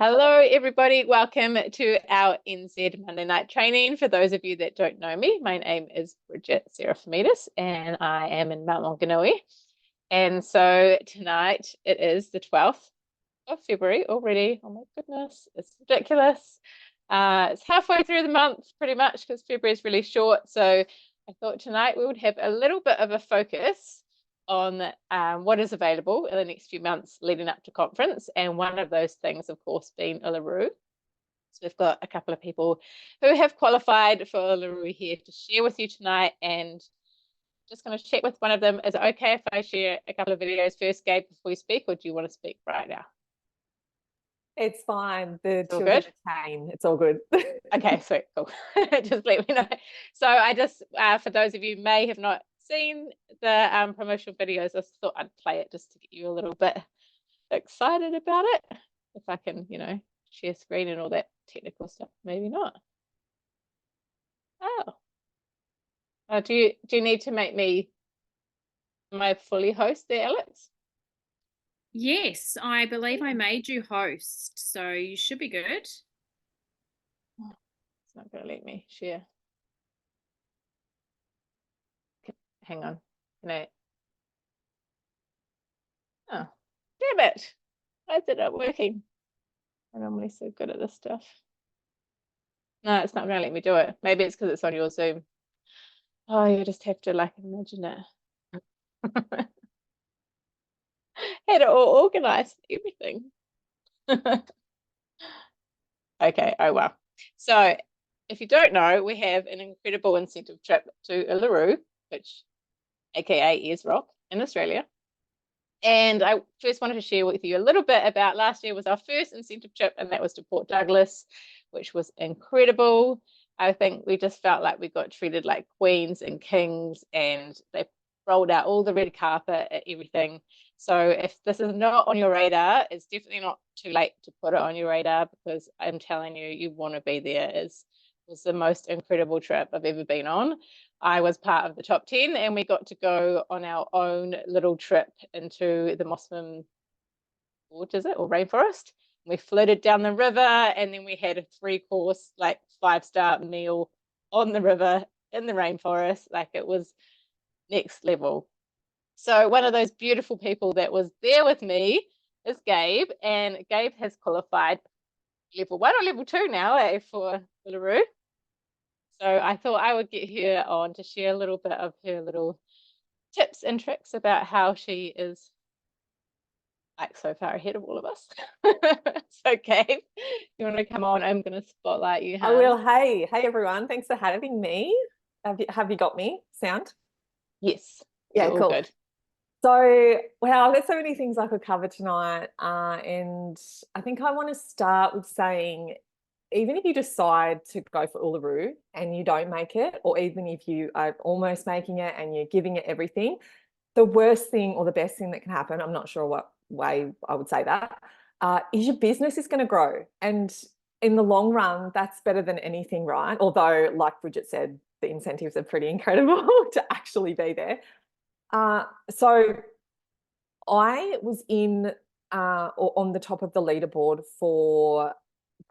Hello, everybody. Welcome to our NZ Monday Night Training. For those of you that don't know me, my name is Bridget Seraphimidis, and I am in Mount Maunganui. And so tonight it is the 12th of February already. Oh my goodness, it's ridiculous. It's halfway through the month pretty much because February is really short. So I thought tonight we would have a little bit of a focus on what is available in the next few months leading up to conference. And one of those things, of course, being Uluru. So we've got a couple of people who have qualified for Uluru here to share with you tonight. And just going to check with one of them. Is it okay if I share a couple of videos first, Gabe, before you speak, or do you want to speak right now? It's fine. The all children good? are tame. It's all good. Okay, sweet, cool. Just let me know. So I just, for those of you who may have not seen the promotional videos, I thought I'd play it just to get you a little bit excited about it. If I can, share screen and all that technical stuff, maybe not. Oh, do you need to make me my fully host there, Alex? Yes, I believe I made you host, so you should be good. It's not going to let me share. Hang on. No. Oh, damn it. Why is it not working? I'm normally so good at this stuff. No, it's not going to let me do it. Maybe it's because it's on your Zoom. Oh, you just have to imagine it. Had it all organized, everything. Okay, oh well. So if you don't know, we have an incredible incentive trip to Uluru, which aka is Rock in Australia. And I first wanted to share with you a little bit about last year was our first incentive trip, and that was to Port Douglas, which was incredible. I think we just felt like we got treated like queens and kings, and they rolled out all the red carpet and everything. So if this is not on your radar, it's definitely not too late to put it on your radar, because I'm telling you, you want to be there. It was the most incredible trip I've ever been on. I was part of the top 10, and we got to go on our own little trip into the Mosman Gorge, is it, or rainforest. We floated down the river, and then we had a 3-course, 5-star meal on the river in the rainforest. It was next level. So one of those beautiful people that was there with me is Gabe, and Gabe has qualified level 1 or level 2 now for Uluru. So I thought I would get her on to share a little bit of her little tips and tricks about how she is so far ahead of all of us. So Gabe, you want to come on? I'm going to spotlight you. I will. Hey everyone. Thanks for having me. Have you got me? Sound? Yes. Yeah, cool. Good. So, wow, there's so many things I could cover tonight. And I think I want to start with saying, even if you decide to go for Uluru and you don't make it, or even if you are almost making it and you're giving it everything, the worst thing or the best thing that can happen, I'm not sure what way I would say that, is your business is going to grow. And in the long run, that's better than anything, right? Although, like Bridget said, the incentives are pretty incredible to actually be there. So I was or on the top of the leaderboard for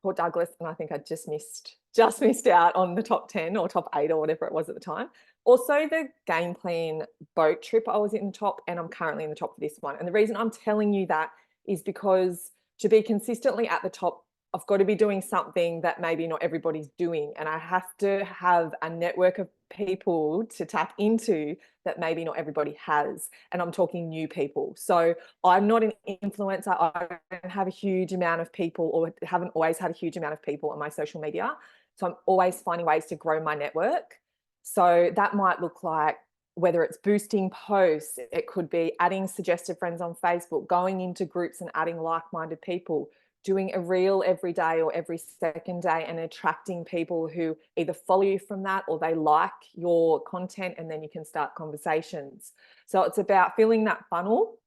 Port Douglas, and I think I just missed out on the top 10 or top 8 or whatever it was at the time. Also, the game plan boat trip, I was in the top, and I'm currently in the top for this one. And the reason I'm telling you that is because to be consistently at the top, I've got to be doing something that maybe not everybody's doing. And I have to have a network of people to tap into that maybe not everybody has. And I'm talking new people. So I'm not an influencer. I don't have a huge amount of people, or haven't always had a huge amount of people on my social media. So I'm always finding ways to grow my network. So that might look like, whether it's boosting posts, it could be adding suggested friends on Facebook, going into groups and adding like-minded people, doing a reel every day or every second day and attracting people who either follow you from that or they like your content, and then you can start conversations. So it's about filling that funnel,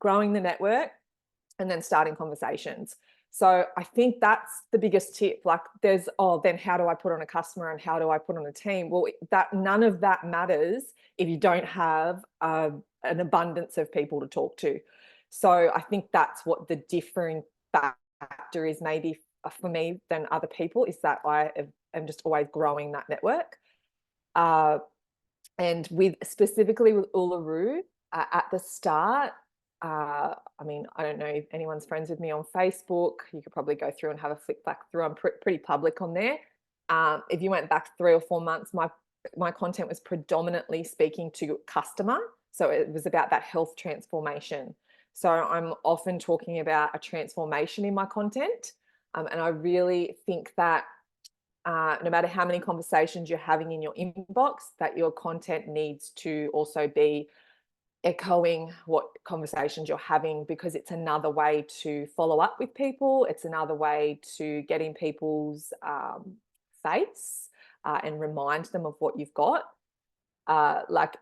growing the network, and then starting conversations. So I think that's the biggest tip. There's, then how do I put on a customer and how do I put on a team? Well, none of that matters if you don't have an abundance of people to talk to. So I think that's what the differing factor factor is maybe for me than other people is that I am just always growing that network. And specifically with Uluru, at the start, I mean, I don't know if anyone's friends with me on Facebook. You could probably go through and have a flick back through. I'm pretty public on there. If you went back 3 or 4 months, my content was predominantly speaking to customer. So it was about that health transformation. So I'm often talking about a transformation in my content. And I really think that no matter how many conversations you're having in your inbox, that your content needs to also be echoing what conversations you're having, because it's another way to follow up with people. It's another way to get in people's face and remind them of what you've got.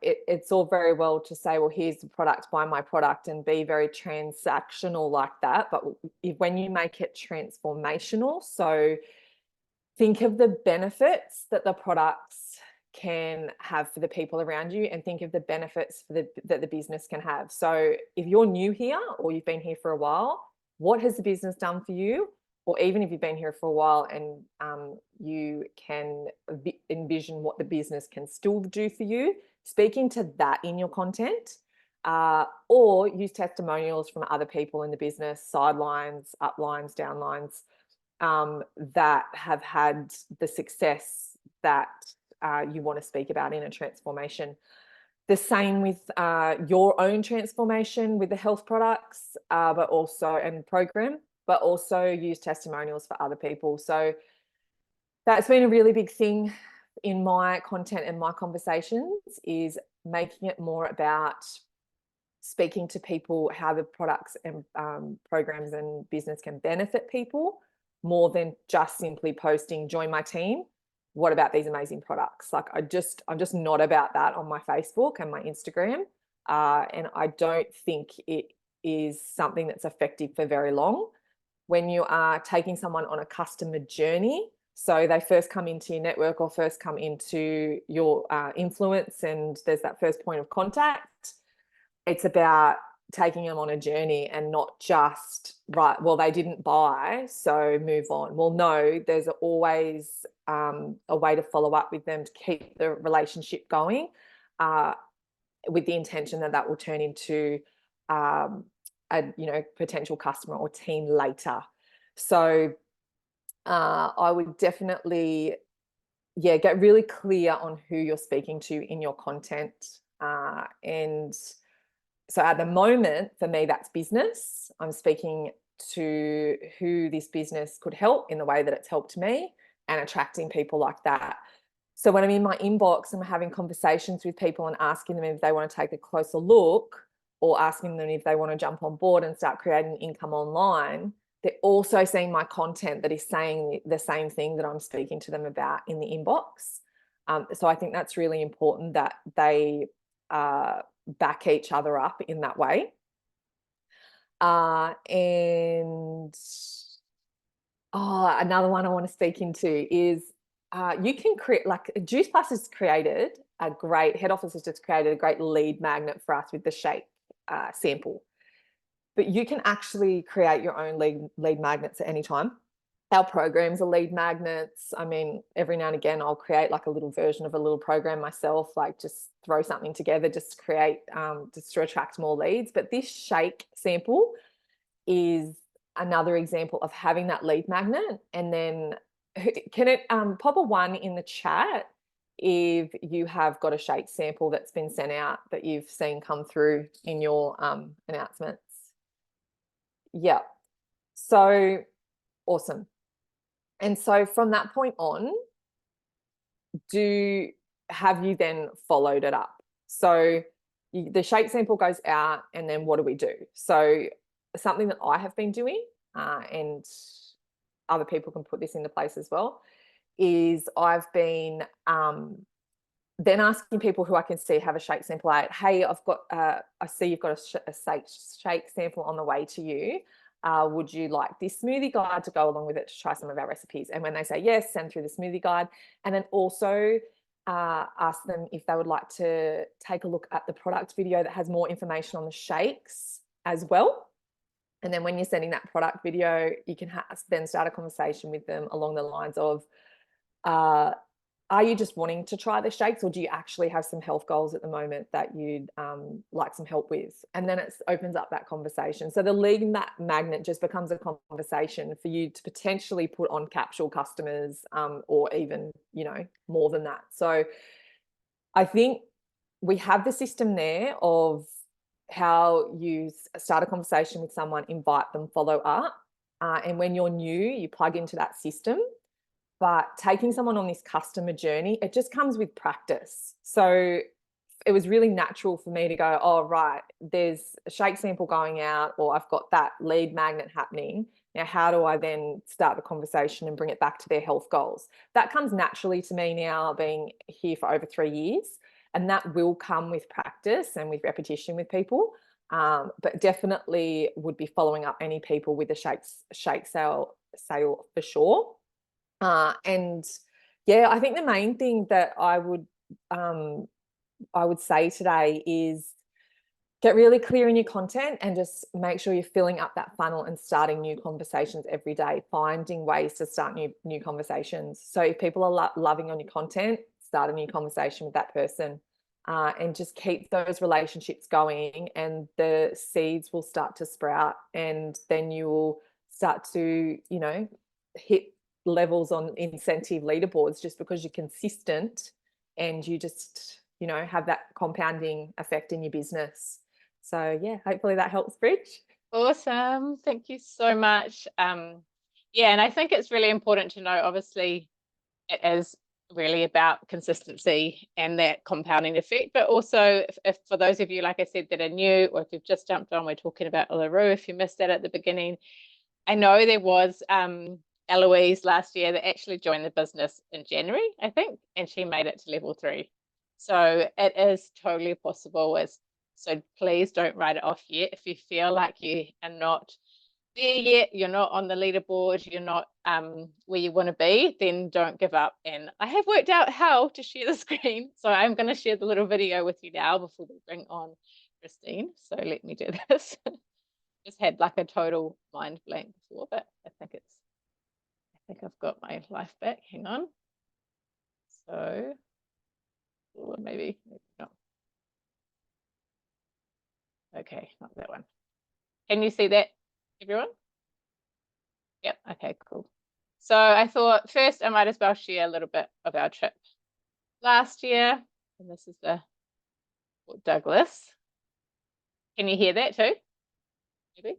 It's all very well to say, well, here's the product, buy my product, and be very transactional like that. But when you make it transformational, so think of the benefits that the products can have for the people around you, and think of the benefits that the business can have. So if you're new here or you've been here for a while, what has the business done for you? Or even if you've been here for a while and you can envision what the business can still do for you, speaking to that in your content, or use testimonials from other people in the business, sidelines, uplines, downlines, that have had the success that you want to speak about in a transformation. The same with your own transformation with the health products, but also program, but also use testimonials for other people. So that's been a really big thing in my content and my conversations, is making it more about speaking to people how the products and programs and business can benefit people, more than just simply posting, join my team. What about these amazing products? Like I'm just not about that on my Facebook and my Instagram. And I don't think it is something that's effective for very long. When you are taking someone on a customer journey, so they first come into your network or first come into your influence, and there's that first point of contact, it's about taking them on a journey and not just, right, well, they didn't buy, so move on. Well, no, there's always a way to follow up with them to keep the relationship going, with the intention that that will turn into a potential customer or team later. So I would definitely, get really clear on who you're speaking to in your content. And so at the moment, for me, that's business. I'm speaking to who this business could help in the way that it's helped me, and attracting people like that. So when I'm in my inbox and I'm having conversations with people and asking them if they want to take a closer look, or asking them if they want to jump on board and start creating income online, they're also seeing my content that is saying the same thing that I'm speaking to them about in the inbox. So I think that's really important that they back each other up in that way. And another one I want to speak into is you can create, like Juice Plus has created a great, head office has just created a great lead magnet for us with the shake sample. But you can actually create your own lead magnets at any time. Our programs are lead magnets. I mean, every now and again, I'll create like a little version of a little program myself, like just throw something together, just to create, just to attract more leads. But this shake sample is another example of having that lead magnet. And then can it pop a 1 in the chat if you have got a shake sample that's been sent out that you've seen come through in your announcements? Yeah. So awesome. And so from that point on, have you then followed it up? So the shake sample goes out, and then what do we do? So something that I have been doing, and other people can put this into place as well, is I've been then asking people who I can see have a shake sample out, hey, I've got, I see you've got a shake sample on the way to you. Would you like this smoothie guide to go along with it to try some of our recipes? And when they say yes, send through the smoothie guide. And then also ask them if they would like to take a look at the product video that has more information on the shakes as well. And then when you're sending that product video, you can then start a conversation with them along the lines of, are you just wanting to try the shakes, or do you actually have some health goals at the moment that you'd like some help with? And then it opens up that conversation. So the lead magnet just becomes a conversation for you to potentially put on capsule customers, or even, you know, more than that. So I think we have the system there of how you start a conversation with someone, invite them, follow up. And when you're new, you plug into that system. But taking someone on this customer journey, it just comes with practice. So it was really natural for me to go, oh, right, there's a shake sample going out, or I've got that lead magnet happening. Now, how do I then start the conversation and bring it back to their health goals? That comes naturally to me now, being here for over 3 years. And that will come with practice and with repetition with people. But definitely would be following up any people with a shake sale for sure. And yeah, I think the main thing that I would say today is get really clear in your content and just make sure you're filling up that funnel and starting new conversations every day, finding ways to start new conversations. So if people are loving on your content, start a new conversation with that person, and just keep those relationships going, and the seeds will start to sprout, and then you will start to, you know, hit levels on incentive leaderboards just because you're consistent and you just, you know, have that compounding effect in your business. So yeah, hopefully that helps, Bridge. Awesome. Thank you so much. Yeah, and I think it's really important to know, obviously, it is really about consistency and that compounding effect, but also if for those of you, like I said, that are new, or if you've just jumped on, we're talking about Uluru. If you missed that at the beginning, I know there was Eloise last year that actually joined the business in January, I think, and she made it to level 3. So it is totally possible. So please don't write it off yet. If you feel like you are not there yet, you're not on the leaderboard, you're not where you want to be, then don't give up. And I have worked out how to share the screen. So I'm going to share the little video with you now before we bring on Christine. So let me do this. Just had like a total mind blank before, but I think I've got my life back. Hang on. So, or maybe not. Okay, not that one. Can you see that, everyone? Yep, okay, cool. So I thought first I might as well share a little bit of our trip last year. And this is the Port Douglas. Can you hear that too? Maybe?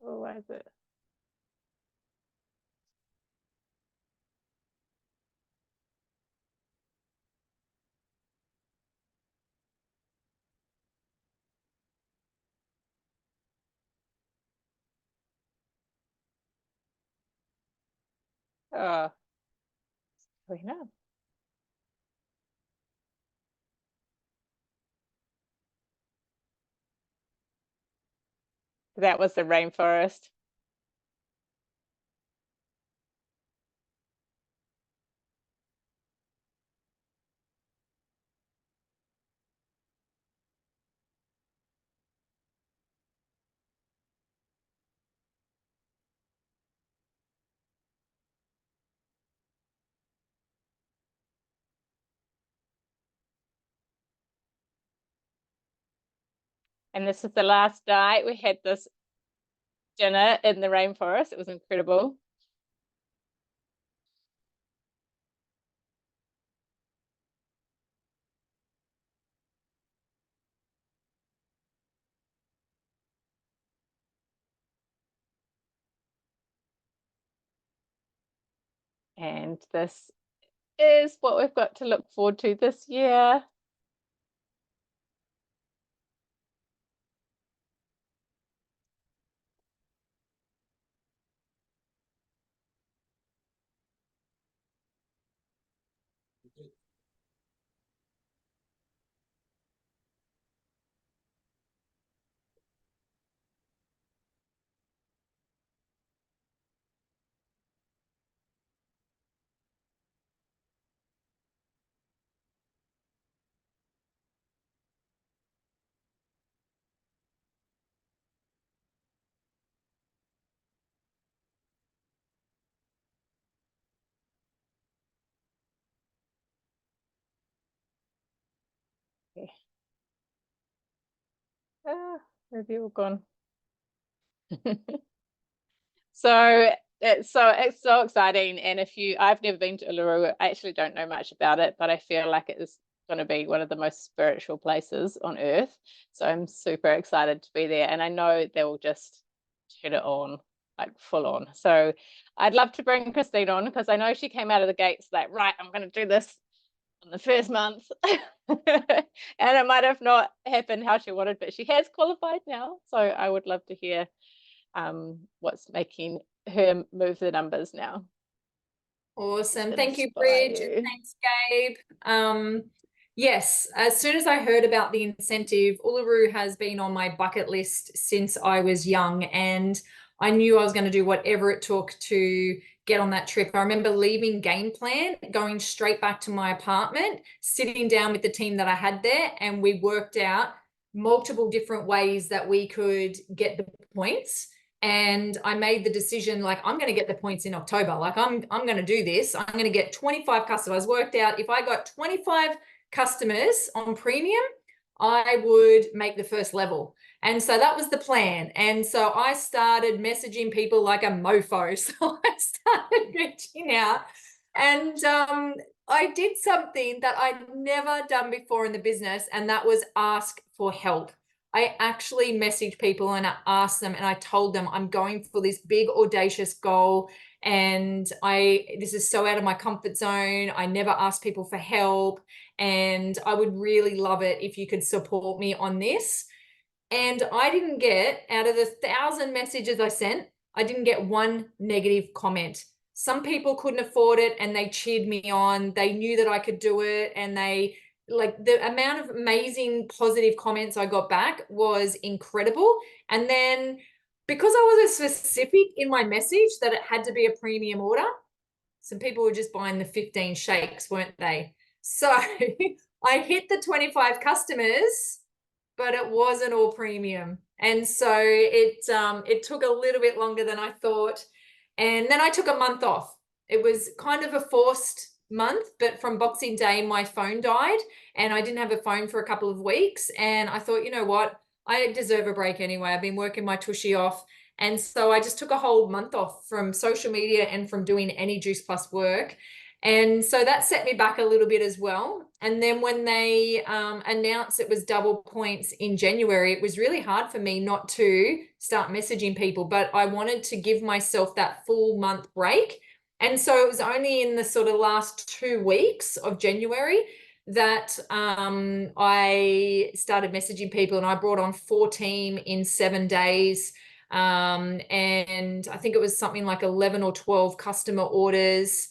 Oh, why is it? Oh, wait, no. That was the rainforest. And this is the last night. We had this dinner in the rainforest. It was incredible. And this is what we've got to look forward to this year. Okay. Where have you all gone? So it's so exciting. And I've never been to Uluru, I actually don't know much about it, but I feel like it is going to be one of the most spiritual places on earth. So I'm super excited to be there. And I know they will just turn it on, like full on. So I'd love to bring Christine on because I know she came out of the gates like, right, I'm going to do this in the first month. And it might have not happened how she wanted, but she has qualified now. So I would love to hear what's making her move the numbers now. Awesome. To Thank you, inspire Bridge. you. Thanks, Gabe. Yes, as soon as I heard about the incentive, Uluru has been on my bucket list since I was young, and I knew I was going to do whatever it took to get on that trip. I remember leaving Game Plan, going straight back to my apartment, sitting down with the team that I had there, and we worked out multiple different ways that we could get the points. And I made the decision, like, I'm going to get the points in October. Like, I'm going to do this. I'm going to get 25 customers. Worked out if I got 25 customers on premium, I would make the first level. And so that was the plan. And so I started messaging people like a mofo. So I started reaching out, and I did something that I'd never done before in the business, and that was ask for help. I actually messaged people and I asked them, and I told them I'm going for this big audacious goal, and this is so out of my comfort zone. I never ask people for help, and I would really love it if you could support me on this. And I didn't get, out of the 1,000 messages I sent, I didn't get one negative comment. Some people couldn't afford it and they cheered me on. They knew that I could do it, and like the amount of amazing positive comments I got back was incredible. And then because I was specific in my message that it had to be a premium order, some people were just buying the 15 shakes, weren't they? So I hit the 25 customers, but it wasn't all premium. And so it took a little bit longer than I thought. And then I took a month off. It was kind of a forced month, but from Boxing Day, my phone died and I didn't have a phone for a couple of weeks. And I thought, you know what? I deserve a break anyway. I've been working my tushy off. And so I just took a whole month off from social media and from doing any Juice Plus work. And so that set me back a little bit as well. And then when they announced it was double points in January, it was really hard for me not to start messaging people, but I wanted to give myself that full month break. And so it was only in the sort of last 2 weeks of January that I started messaging people, and I brought on 4 team in 7 days. And I think it was something like 11 or 12 customer orders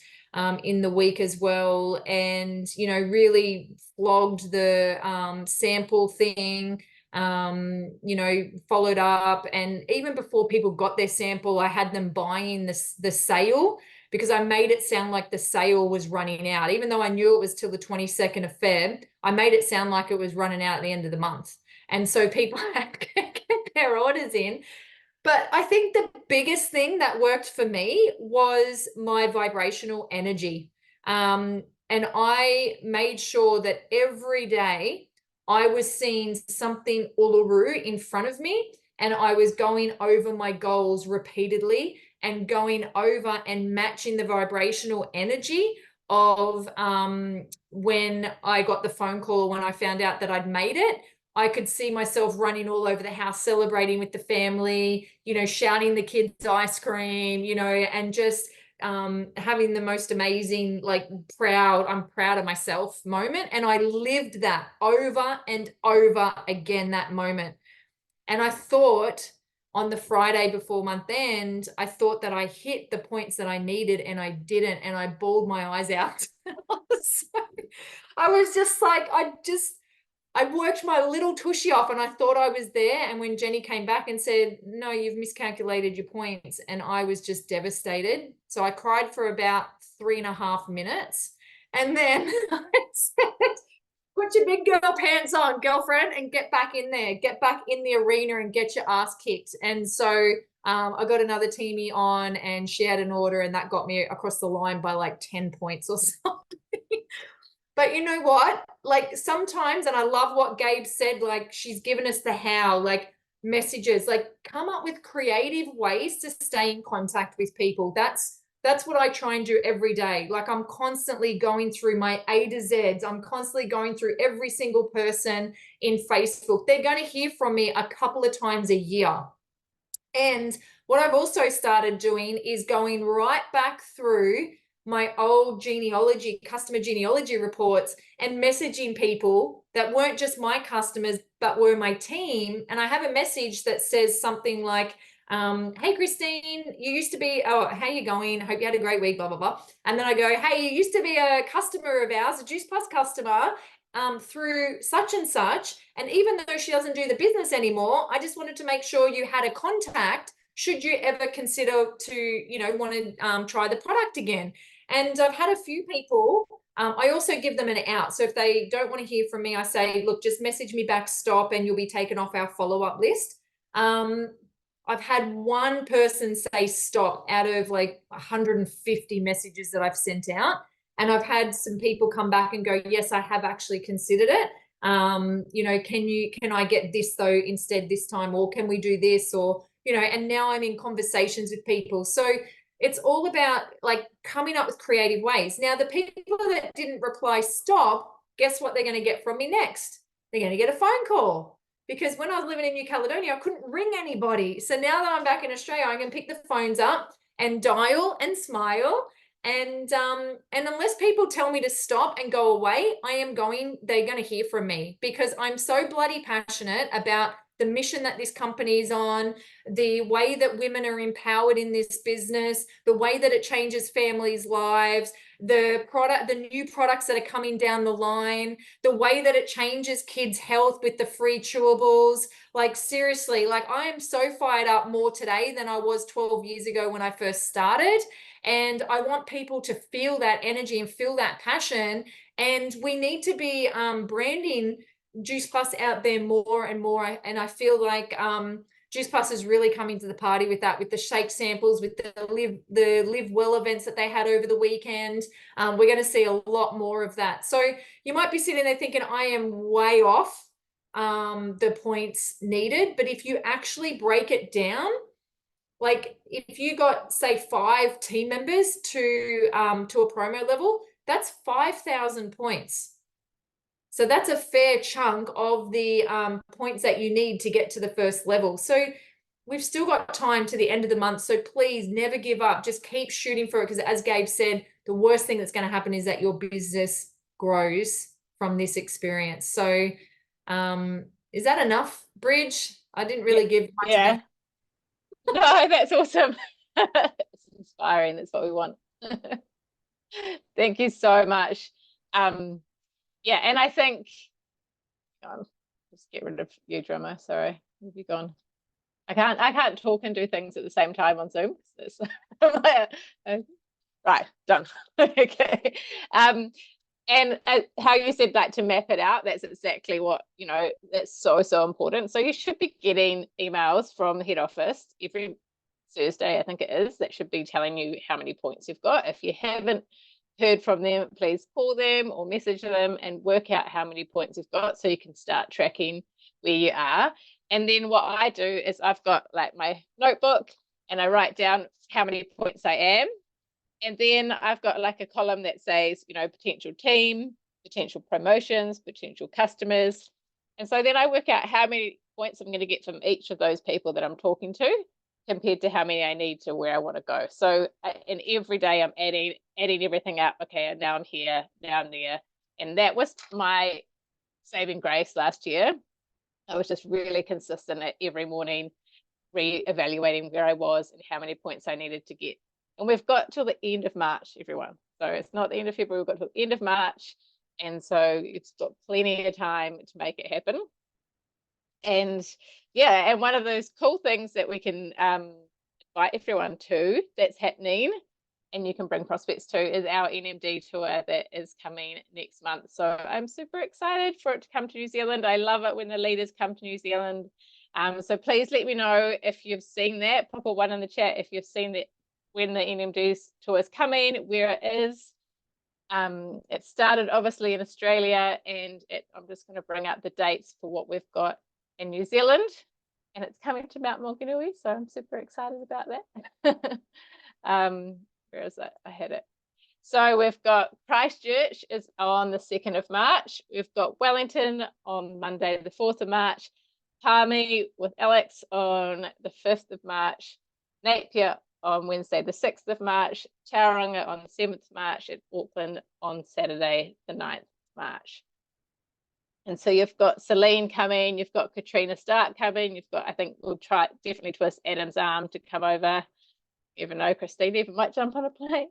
in the week as well. And, you know, really flogged the sample thing, you know, followed up. And even before people got their sample, I had them buying the sale, because I made it sound like the sale was running out. Even though I knew it was till the 22nd of Feb, I made it sound like it was running out at the end of the month. And so people had to get their orders in. But I think the biggest thing that worked for me was my vibrational energy. And I made sure that every day I was seeing something Uluru in front of me, and I was going over my goals repeatedly and going over and matching the vibrational energy of when I got the phone call, when I found out that I'd made it. I could see myself running all over the house, celebrating with the family, you know, shouting the kids ice cream, you know, and just having the most amazing, like, I'm proud of myself moment. And I lived that over and over again, that moment. And I thought on the Friday before month end, I thought that I hit the points that I needed, and I didn't. And I bawled my eyes out. I was just like, I worked my little tushy off, and I thought I was there. And when Jenny came back and said, no, you've miscalculated your points, and I was just devastated. So I cried for about 3.5 minutes. And then I said, put your big girl pants on, girlfriend, and get back in there, get back in the arena and get your ass kicked. And so I got another teamie on, and she had an order, and that got me across the line by like 10 points or something. But you know what? Like sometimes, and I love what Gabe said, like she's given us the how, like messages, like come up with creative ways to stay in contact with people. That's what I try and do every day. Like I'm constantly going through my A to Zs. I'm constantly going through every single person in Facebook. They're going to hear from me a couple of times a year. And what I've also started doing is going right back through my old customer genealogy reports and messaging people that weren't just my customers, but were my team. And I have a message that says something like, hey, Christine, you used to be, oh, how you going? Hope you had a great week, blah, blah, blah. And then I go, hey, you used to be a customer of ours, a Juice Plus customer, through such and such. And even though she doesn't do the business anymore, I just wanted to make sure you had a contact should you ever consider to, you know, want to try the product again. And I've had a few people, I also give them an out. So if they don't want to hear from me, I say, look, just message me back, stop, and you'll be taken off our follow-up list. I've had one person say stop out of like 150 messages that I've sent out. And I've had some people come back and go, yes, I have actually considered it. You know, can I get this though instead this time, or can we do this, or, you know, and now I'm in conversations with people. So it's all about like coming up with creative ways. Now, the people that didn't reply stop, guess what they're going to get from me next? They're going to get a phone call. Because when I was living in New Caledonia, I couldn't ring anybody. So now that I'm back in Australia, I can pick the phones up and dial and smile. And unless people tell me to stop and go away, they're going to hear from me, because I'm so bloody passionate about the mission that this company is on, the way that women are empowered in this business, the way that it changes families' lives, the new products that are coming down the line, the way that it changes kids' health with the free chewables. Like seriously, like I am so fired up more today than I was 12 years ago when I first started. And I want people to feel that energy and feel that passion. And we need to be branding Juice Plus out there more and more. And I feel like Juice Plus is really coming to the party with that, with the shake samples, with the Live Well events that they had over the weekend. We're going to see a lot more of that. So you might be sitting there thinking, I am way off the points needed. But if you actually break it down, like if you got, say, 5 team members to a promo level, that's 5,000 points. So that's a fair chunk of the points that you need to get to the first level. So we've still got time to the end of the month. So please never give up. Just keep shooting for it. Because as Gabe said, the worst thing that's going to happen is that your business grows from this experience. So is that enough, Bridge? I didn't really give much. Yeah. No, that's awesome. It's inspiring. That's what we want. Thank you so much. Yeah, and I think just get rid of you, drummer. Sorry, have you gone? I can't talk and do things at the same time on Zoom. Right, done. Okay. And how you said like to map it out, that's exactly what, you know, that's so important. So you should be getting emails from the head office every Thursday, I think it is, that should be telling you how many points you've got. If you haven't heard from them, please call them or message them and work out how many points you've got so you can start tracking where you are. And then what I do is I've got like my notebook and I write down how many points I am. And then I've got like a column that says, you know, potential team, potential promotions, potential customers. And so then I work out how many points I'm going to get from each of those people that I'm talking to compared to how many I need to where I want to go. So and every day I'm adding everything up. Okay, now I'm here, now I'm there. And that was my saving grace last year. I was just really consistent at every morning, re-evaluating where I was and how many points I needed to get. And we've got till the end of March, everyone. So it's not the end of February, we've got till the end of March. And so it's got plenty of time to make it happen. And yeah, and one of those cool things that we can invite everyone to that's happening and you can bring prospects to is our NMD tour that is coming next month. So I'm super excited for it to come to New Zealand. I love it when the leaders come to New Zealand. So please let me know if you've seen that. Pop a 1 in the chat if you've seen that, when the NMD tour is coming, where it is. It started obviously in Australia, and I'm just going to bring up the dates for what we've got in New Zealand, and it's coming to Mount Maunganui, so I'm super excited about that. Where is it? I had it. So we've got Christchurch is on the 2nd of March. We've got Wellington on Monday, the 4th of March. Palmy with Alex on the 5th of March. Napier on Wednesday, the 6th of March. Tauranga on the 7th of March. And Auckland on Saturday, the 9th of March. And so you've got Celine coming. You've got Katrina Stark coming. You've got, I think we'll try definitely twist Adam's arm to come over. Even though Christine even might jump on a plane.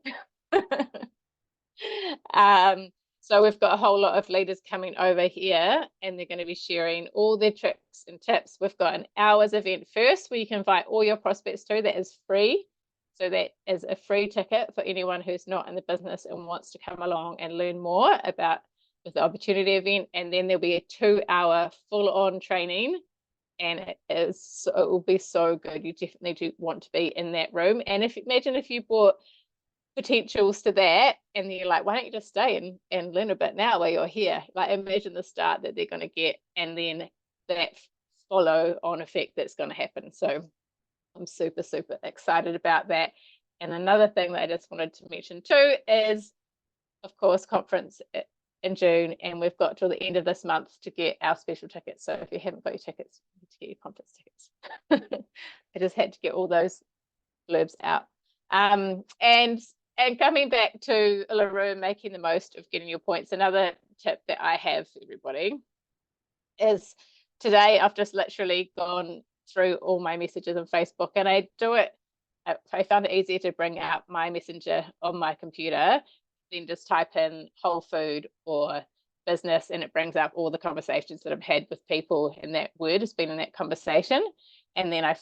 So we've got a whole lot of leaders coming over here, and they're going to be sharing all their tricks and tips. We've got an hours event first where you can invite all your prospects to. That is free. So that is a free ticket for anyone who's not in the business and wants to come along and learn more about the opportunity event. And then there'll be a 2-hour full-on training, and it will be so good. You definitely do want to be in that room. And imagine if you brought potentials to that, and then you're like, why don't you just stay and learn a bit now while you're here? Like, imagine the start that they're going to get, and then that follow on effect that's going to happen. So I'm super, super excited about that. And another thing that I just wanted to mention too is, of course, conference in June, and we've got till the end of this month to get our special tickets. So if you haven't got your tickets, you need to get your conference tickets. I just had to get all those blurbs out. And coming back to Uluru, making the most of getting your points, another tip that I have for everybody is today I've just literally gone through all my messages on Facebook, and I do it. I found it easier to bring up my messenger on my computer than just type in whole food or business, and it brings up all the conversations that I've had with people, and that word has been in that conversation. And then I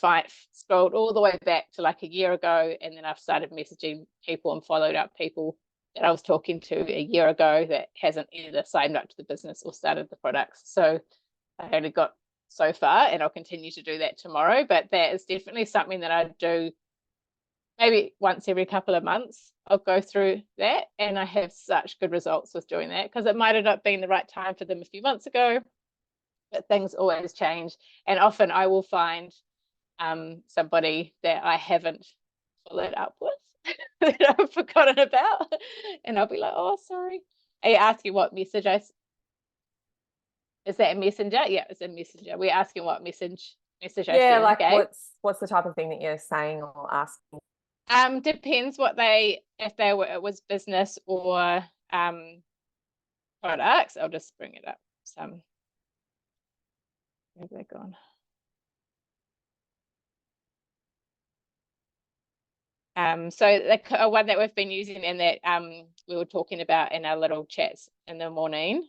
scrolled all the way back to like a year ago, and then I've started messaging people and followed up people that I was talking to a year ago that hasn't either signed up to the business or started the products. So I only got so far, and I'll continue to do that tomorrow. But that is definitely something that I do maybe once every couple of months. I'll go through that, and I have such good results with doing that, because it might have not been the right time for them a few months ago, but things always change. And often I will find somebody that I haven't followed up with that I've forgotten about, and I'll be like, oh, sorry. Are you asking what message is that a messenger? Yeah, it's a messenger. We're asking what message I send. Like okay? what's the type of thing that you're saying or asking? Depends what it was business or products. I'll just bring it up. Where have they gone? So the one that we've been using, and that we were talking about in our little chats in the morning.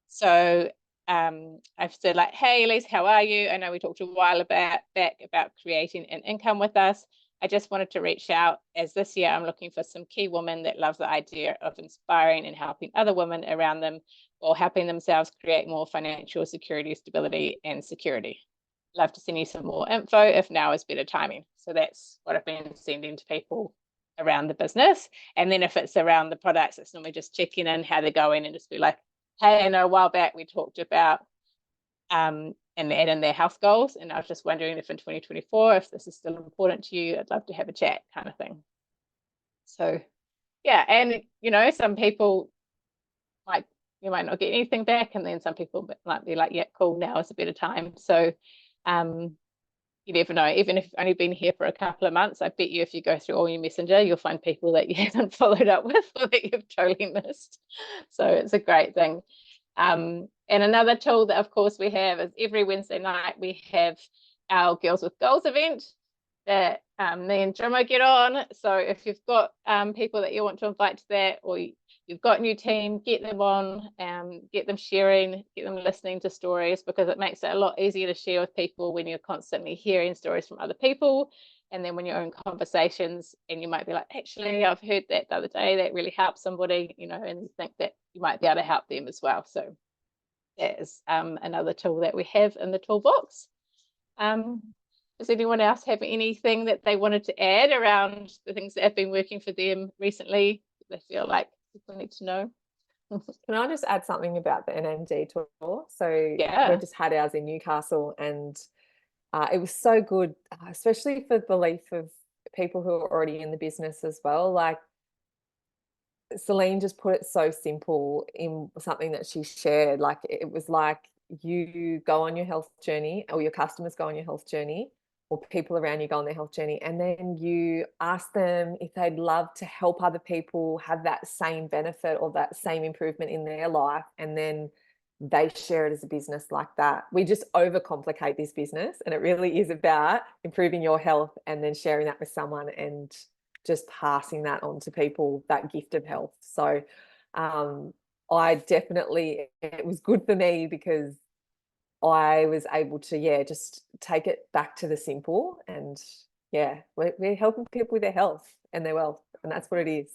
So I've said like, hey Elise, how are you? I know we talked a while back about creating an income with us. I just wanted to reach out, as this year I'm looking for some key women that love the idea of inspiring and helping other women around them while helping themselves create more financial security, stability, and security. Love to send you some more info if now is better timing. So that's what I've been sending to people around the business. And then if it's around the products, it's normally just checking in how they're going, and just be like, hey, I know a while back we talked about and add in their health goals, and I was just wondering if in 2024, if this is still important to you, I'd love to have a chat, kind of thing. So yeah, and you know, some people you might not get anything back, and then some people might be like, yeah, cool, now is a better time. So you never know. Even if you've only been here for a couple of months, I bet you if you go through all your messenger, you'll find people that you haven't followed up with or that you've totally missed. So it's a great thing. And another tool that of course we have is every Wednesday night we have our Girls with Goals event that me and Jimmo get on. So if you've got people that you want to invite to that, or you've got a new team, get them on, get them sharing, get them listening to stories, because it makes it a lot easier to share with people when you're constantly hearing stories from other people. And then when you're in conversations and you might be like, actually, I've heard that the other day, that really helped somebody, you know, and you think that you might be able to help them as well. So that is another tool that we have in the toolbox. Does anyone else have anything that they wanted to add around the things that have been working for them recently? They feel like people need to know. Can I just add something about the NMD tour? So Yeah. we just had ours in Newcastle, and it was so good, especially for the belief of people who are already in the business as well. Like Celine just put it so simple in something that she shared. Like it was like you go on your health journey, or your customers go on your health journey, or people around you go on their health journey, and then you ask them if they'd love to help other people have that same benefit or that same improvement in their life, and then they share it as a business like that. We just overcomplicate this business, and it really is about improving your health and then sharing that with someone and just passing that on to people, that gift of health. So I definitely, it was good for me because I was able to, yeah, just take it back to the simple. And yeah, we're helping people with their health and their wealth, and that's what it is.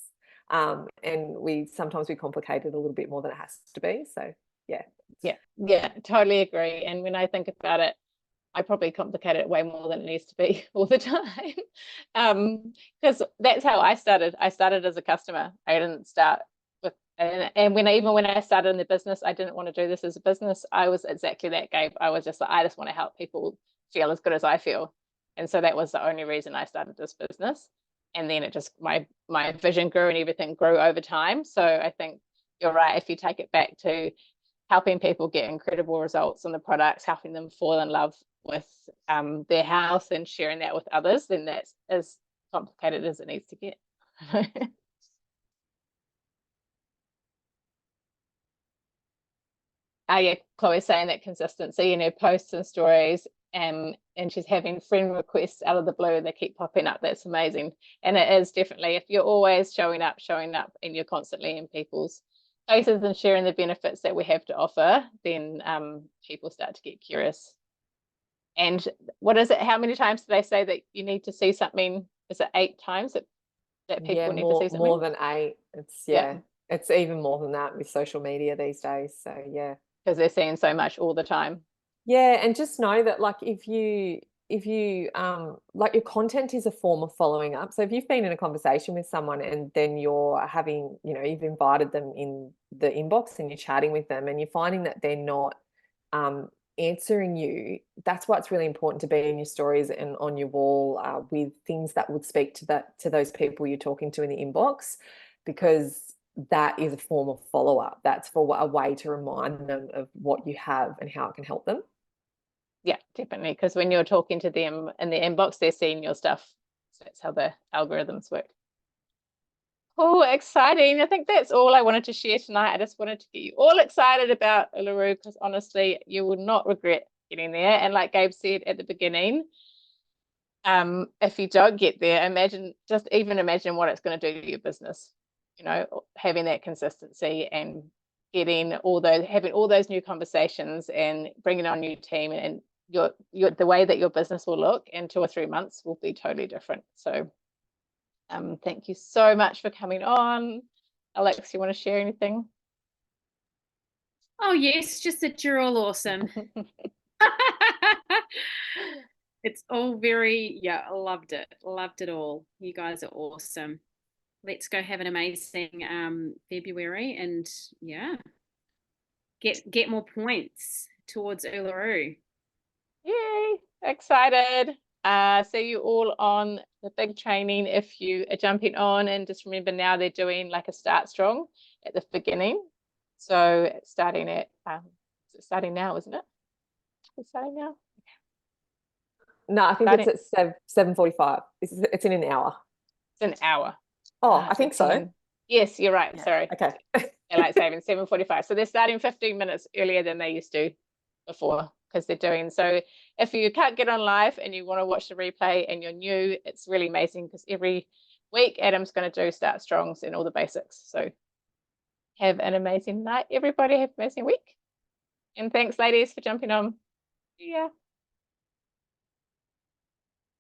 And sometimes we complicate it a little bit more than it has to be. So yeah, totally agree. And when I think about it, I probably complicate it way more than it needs to be all the time. Because that's how I started. I started as a customer. I didn't start with, and even when I started in the business, I didn't want to do this as a business. I was exactly that, Gabe. I was just like, I just want to help people feel as good as I feel. And so that was the only reason I started this business. And then it just, my vision grew and everything grew over time. So I think you're right. If you take it back to helping people get incredible results on the products, helping them fall in love with their health and sharing that with others, then that's as complicated as it needs to get. Yeah, Chloe's saying that consistency in her posts and stories, and she's having friend requests out of the blue. They keep popping up. That's amazing. And it is definitely, if you're always showing up and you're constantly in people's faces and sharing the benefits that we have to offer, then people start to get curious. And what is it? How many times do they say that you need to see something? Is it 8 times that people need to see something? More than 8. It's even more than that with social media these days. So yeah, because they're seeing so much all the time. Yeah, and just know that like if you like your content is a form of following up. So if you've been in a conversation with someone and then you're having, you've invited them in the inbox and you're chatting with them and you're finding that they're not answering you, that's why it's really important to be in your stories and on your wall with things that would speak to those people you're talking to in the inbox, because that is a form of follow-up. That's for a way to remind them of what you have and how it can help them. Yeah, definitely. Because when you're talking to them in the inbox, they're seeing your stuff. So that's how the algorithms work. Oh, exciting. I think that's all I wanted to share tonight. I just wanted to get you all excited about Uluru, because honestly, you will not regret getting there. And like Gabe said at the beginning, if you don't get there, imagine what it's going to do to your business. Having that consistency and having all those new conversations and bringing on a new team, and the way that your business will look in 2 or 3 months will be totally different. So thank you so much for coming on. Alex, you want to share anything? Oh yes, just that you're all awesome. It's all I loved it all. You guys are awesome. Let's go have an amazing February, and get more points towards Uluru. Yay, excited. See you all on the big training if you are jumping on, and just remember now they're doing like a start strong at the beginning. So it's starting at it's starting now, isn't it? It's starting now. No, I think it's at 7:45. It's in an hour. It's an hour. Oh, I think so. Yes, you're right. Yeah. Sorry. Okay. Daylight saving 7:45. So they're starting 15 minutes earlier than they used to before, because they're doing so. If you can't get on live and you want to watch the replay and you're new, it's really amazing, because every week Adam's going to do start strongs and all the basics. So have an amazing night, everybody. Have an amazing week. And thanks, ladies, for jumping on. Yeah.